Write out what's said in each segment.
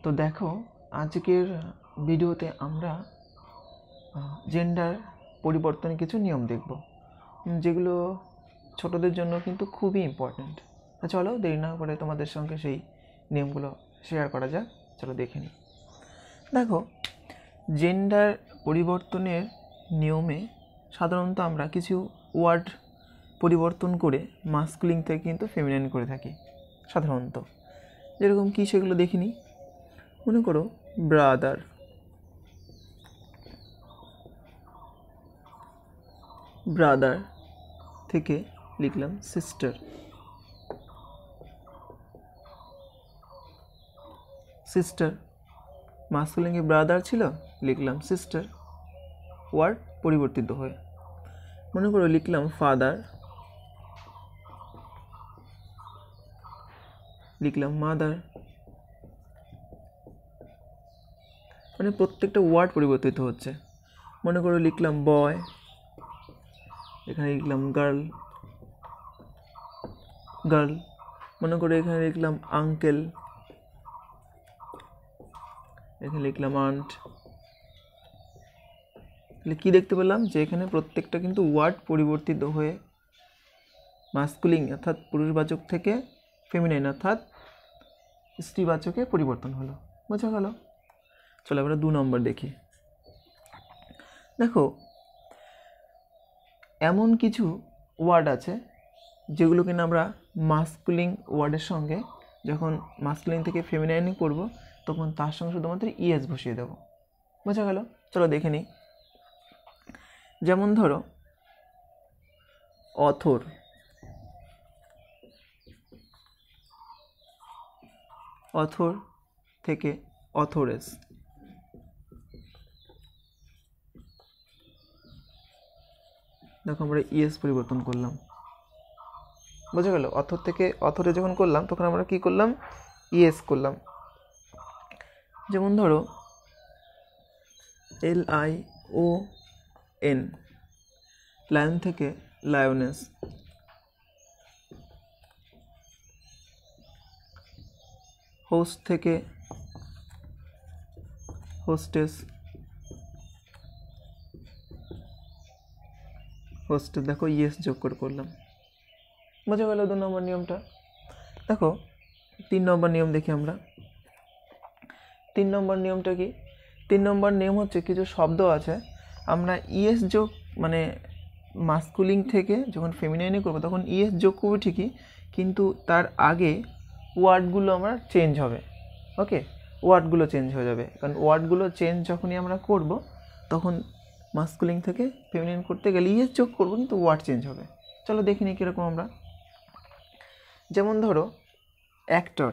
তো দেখো আজকের ভিডিওতে আমরা জেন্ডার পরিবর্তনের কিছু নিয়ম দেখব, যেগুলো ছোটদের জন্য কিন্তু খুবই ইম্পর্ট্যান্ট। চলো দেরি না করে তোমাদের সঙ্গে সেই নিয়মগুলো শেয়ার করা যাক। চলো দেখে নিই। দেখো, জেন্ডার পরিবর্তনের নিয়মে সাধারণত আমরা কিছু ওয়ার্ড পরিবর্তন করে মাস্কুলিন থেকে কিন্তু ফেমিনাইন করে থাকি সাধারণত। যেরকম কি সেগুলো দেখে নিই। মনে করো ব্রাদার, ব্রাদার থেকে লিখলাম সিস্টার, সিস্টার মাস্কুলিনে ব্রাদার ছিল, লিখলাম সিস্টার, ওয়ার্ড পরিবর্তিত হয়ে। মনে করো লিখলাম ফাদার, লিখলাম মাদার, মানে প্রত্যেকটা ওয়ার্ড পরিবর্তিত হচ্ছে। মনে করো লিখলাম বয়, এখানে লিখলাম গার্ল, গার্ল। মনে করো এখানে লিখলাম আঙ্কেল, এখানে লিখলাম আন্ট। তাহলে কী দেখতে পেলাম যে এখানে প্রত্যেকটা কিন্তু ওয়ার্ড পরিবর্তিত হয়ে মাস্কুলিন অর্থাৎ পুরুষবাচক থেকে ফেমিনাইন অর্থাৎ স্ত্রীবাচকে পরিবর্তন হলো। বোঝা গেল? চলো আমরা 2 নম্বর দেখি। দেখো, এমন কিছু ওয়ার্ড আছে যেগুলো কিনা আমরা মাস্কুলিন ওয়ার্ডের সঙ্গে যখন মাস্কুলিন থেকে ফেমিনাইন করব তখন তার সঙ্গে শুধুমাত্র ইএস বসিয়ে দেবো। বোঝা গেল? চলো দেখে নিই। যেমন ধরো অথর, অথর থেকে অথরেস। দেখো আমরা ইএস পরিবর্তন করলাম। বোঝা গেল? অথর থেকে অথরে যখন করলাম তখন আমরা কি করলাম? ইএস করলাম। যেমন ধরো LION, লায়ন থেকে লায়নেস। হোস্ট থেকে হোস্টেস, হোস্টেস দেখো ইএস যোগ করে করলাম। বোঝা গেল 2 নম্বর নিয়মটা। দেখো 3 নম্বর নিয়ম দেখি আমরা। 3 নম্বর নিয়মটা কি? 3 নম্বর নিয়ম হচ্ছে কিছু শব্দ আছে আমরা ইএস যোগ মানে মাস্কুলিন থেকে যখন ফেমিনাইনে করবো তখন ইএস যোগ করবো ঠিকই, কিন্তু তার আগে ওয়ার্ডগুলো আমরা চেঞ্জ হবে। ওকে, ওয়ার্ডগুলো চেঞ্জ হয়ে যাবে, কারণ ওয়ার্ডগুলো চেঞ্জ যখনই আমরা করব তখন মাস্কুলিন থেকে ফেমিনাইন করতে গেলে ইএস যোগ করবো কিন্তু ওয়ার্ড চেঞ্জ হবে। চলো দেখি নিই কীরকম আমরা। যেমন ধরো অ্যাক্টর,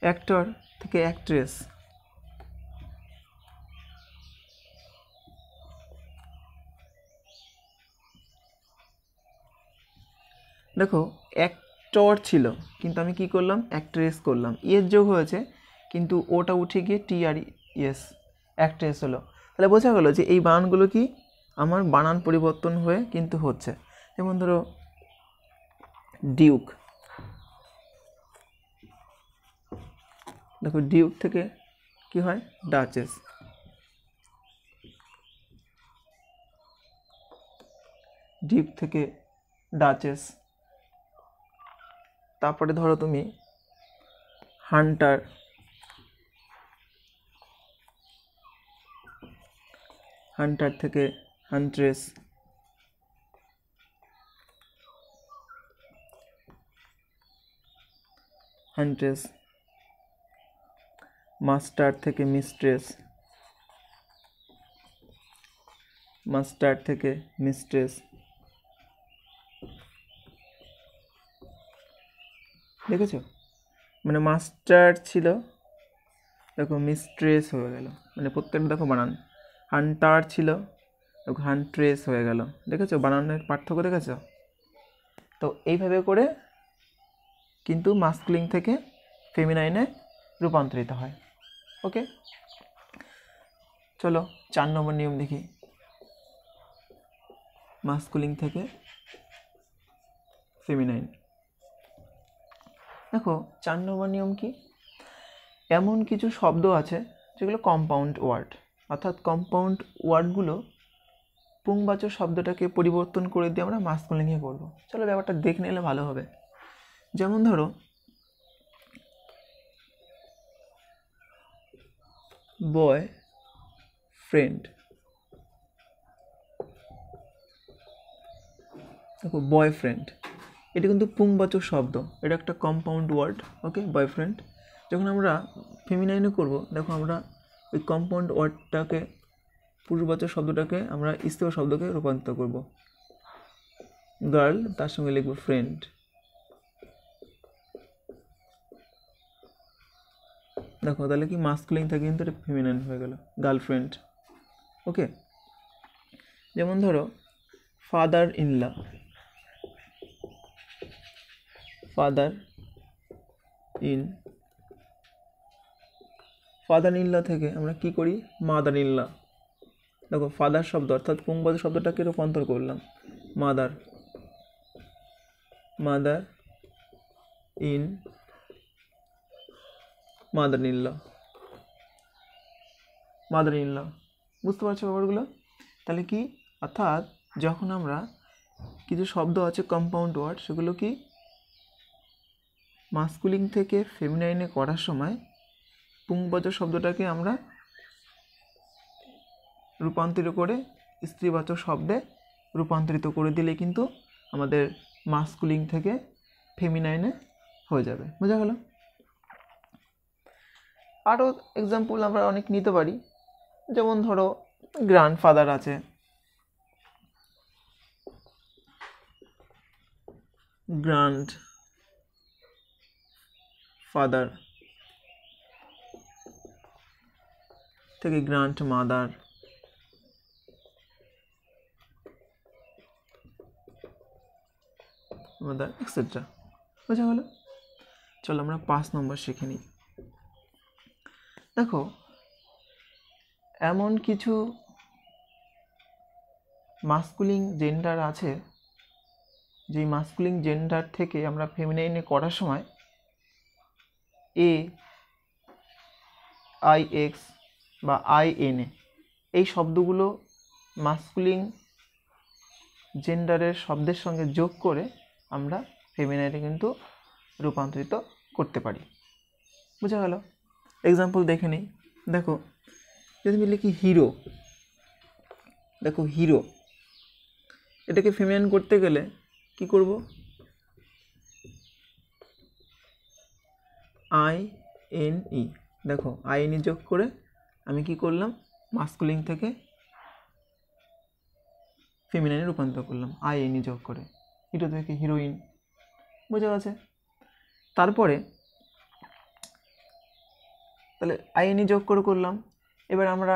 অ্যাক্টর থেকে অ্যাক্ট্রেস। দেখো অ্যাক্টর ছিল কিন্তু আমি কি করলাম? অ্যাক্ট্রেস করলাম। ইএস যোগ হয়েছে কিন্তু ওটা উঠে গিয়ে TRES অ্যাক্ট্রেস হলো। তাহলে বোঝা গেল যে এই বানানগুলো কি আমার বানান পরিবর্তন হয়ে কিন্তু হচ্ছে। যেমন ধরো ডিউক, দেখো ডিউক থেকে কি হয়? ডাচেস। ডিউক থেকে ডাচেস। তারপরে ধরো তুমি হান্টার, হান্টার থেকে হান্ট্রেস। হান্ট্রেস। মাস্টার থেকে মিস্ট্রেস, মাস্টার থেকে মিস্ট্রেস। দেখেছো? মানে মাস্টার ছিল, দেখো মিস্ট্রেস হয়ে গেল, মানে প্রত্যেকটা দেখো বানান। হান্টার ছিল, দেখো হান্ট্রেস হয়ে গেল। দেখেছো বানানের পার্থক্য? দেখেছো? তো এইভাবে করে কিন্তু মাস্কুলিন থেকে ফেমিনাইনে রূপান্তরিত হয়। ওকে, চলো 4 নম্বর নিয়ম দেখি। মাস্কুলিন থেকে ফেমিনাইন। দেখো 4 নম্বর নিয়ম কি, এমন কিছু শব্দ আছে যেগুলো কম্পাউন্ড ওয়ার্ড, অর্থাৎ কম্পাউন্ড ওয়ার্ডগুলো পুংবাচক শব্দটাকে পরিবর্তন করে দিয়ে আমরা মাস্কুলিনে করব। চলো ব্যাপারটা দেখে নিলে ভালো হবে। যেমন ধরো বয় ফ্রেন্ড, দেখো বয়ফ্রেন্ড, এটা কিন্তু পুংবাচক শব্দ, এটা একটা কম্পাউন্ড ওয়ার্ড। ওকে, বয়ফ্রেন্ড। যখন আমরা ফেমিনাইনে করব, দেখো আমরা ওই কম্পাউন্ড ওয়ার্ডটাকে, পুরুষবাচক শব্দটাকে আমরা স্ত্রী শব্দকে রূপান্তর করব। গার্ল, তার সঙ্গে লিখব ফ্রেন্ড। দেখো তাহলে কি মাস্কুলিন থাকে কিন্তু এটা ফেমিনাইন হয়ে গেল, গার্লফ্রেন্ড। ওকে, যেমন ধরো father in law, father in, father in law থেকে আমরা কি করি, মাদার ইন ল। দেখো ফাদার শব্দ অর্থাৎ পুংবাচক শব্দটাকে রূপান্তর করলাম, mother, mother in, mother in law, mother in law. বুঝতে পারছো ব্যাপারগুলো? তাহলে কি, অর্থাৎ যখন আমরা কিছু শব্দ আছে কম্পাউন্ড ওয়ার্ড, সেগুলো কি মাস্কুলিন থেকে ফেমিনাইনে করার সময় পুংবাচক শব্দটাকে আমরা রূপান্তরিত করে স্ত্রীবাচক শব্দে রূপান্তরিত করে দিলে কিন্তু আমাদের মাস্কুলিন থেকে ফেমিনাইনে হয়ে যাবে। বোঝা গেল? আরও এক্সাম্পল আমরা অনেক নিতে পারি। যেমন ধরো গ্র্যান্ডফাদার আছে, গ্র্যান্ড ফাদার থেকে গ্র্যান্ড মাদার, মাদার এক্সেট্রা। বোঝা গেল? চলো আমরা 5 নম্বর শিখে নিই। দেখো এমন কিছু মাস্কুলিন জেন্ডার আছে, যেই মাস্কুলিন জেন্ডার থেকে আমরা ফেমিনাইনে করার সময় এ, আই এক্স বা আই এন এ, এই শব্দগুলো মাস্কুলিন জেন্ডারের শব্দের সঙ্গে যোগ করে আমরা ফেমিনাইনে কিন্তু রূপান্তরিত করতে পারি। বোঝা গেল? এক্সাম্পল দেখে নিই। দেখো যদি আমি লিখি হিরো, দেখো হিরো, এটাকে ফেমিনাইন করতে গেলে কি করব, আই এন ই। দেখো আই এন ই যোগ করে আমি কি করলাম, মাস্কুলিন থেকে ফেমিনাইনে রূপান্তর করলাম আই এন ই যোগ করে, হিরো থেকে হিরোইন। বোঝা গেছে? তারপরে তাহলে আই এন ই যোগ করে করলাম। এবার আমরা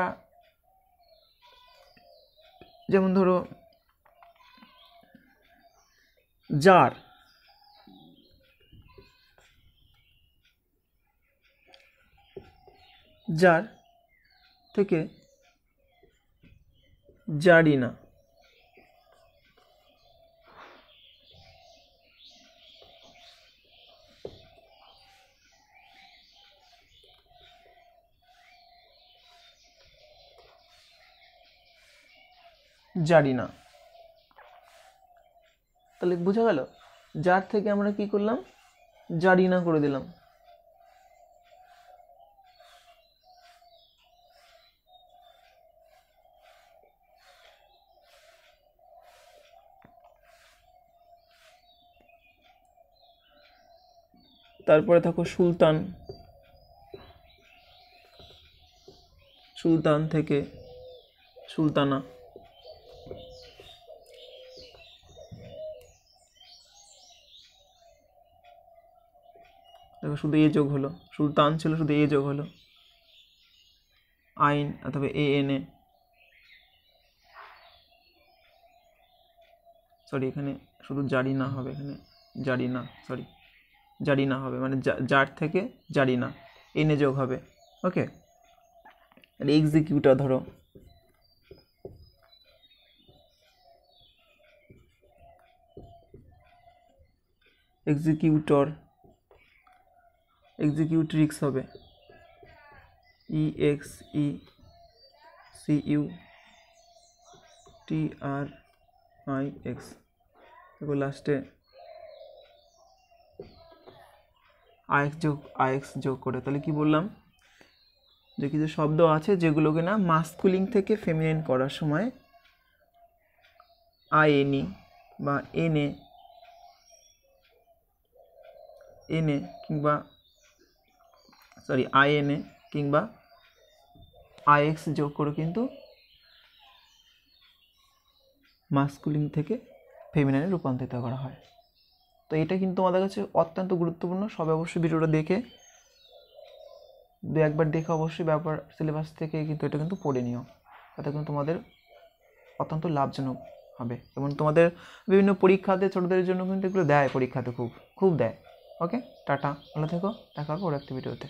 যেমন ধরো জার, জার থেকে জারিনা, জারিনা। তাহলে বোঝা গেল, যার থেকে আমরা কি করলাম, জারিনা করে দিলাম। তারপরে থাকো সুলতান, সুলতান থেকে সুলতানা। দেখো শুধু এ যোগ হলো, সুলতান ছিল শুধু এ যোগ হলো, আইন অথবা এ এন এ, সরি এখানে শুধু জারিনা হবে, এখানে জারিনা, সরি জারিনা হবে, মানে জার থেকে জারিনা, এনে যোগ হবে। ওকে, এক্সিকিউটর ধরো, এক্সিকিউটর এক্সিকিউট্রিক্স হবে EXECUTRIX, দেখো লাস্টে আইএক্স যোগ করে। তাহলে কি বললাম, যে কিছু শব্দ আছে যেগুলোকে না মাস্কুলিন থেকে ফেমিনিন করার সময় আইএনই বা এনএ কিংবা আইএনএ কিংবা আইএক্স যোগ করে কিন্তু মাস্কুলিন থেকে ফেমিনাইনে রূপান্তরিত করা হয়। তো এটা কিন্তু তোমাদের কাছে অত্যন্ত গুরুত্বপূর্ণ। সবাই অবশ্যই ভিডিওটা দেখে একবার দেখে অবশ্যই ব্যাপার সিলেবাস থেকে কিন্তু এটা কিন্তু পড়ে নিও, তাতে কিন্তু তোমাদের অত্যন্ত লাভজনক হবে। এবং তোমাদের বিভিন্ন পরীক্ষাতে ছোটদের জন্য কিন্তু এগুলো দেয়, পরীক্ষাতে খুব দেয়। ওকে, টাটা, ভালো থেকো, দেখা হবে পরের একটা ভিডিওতে।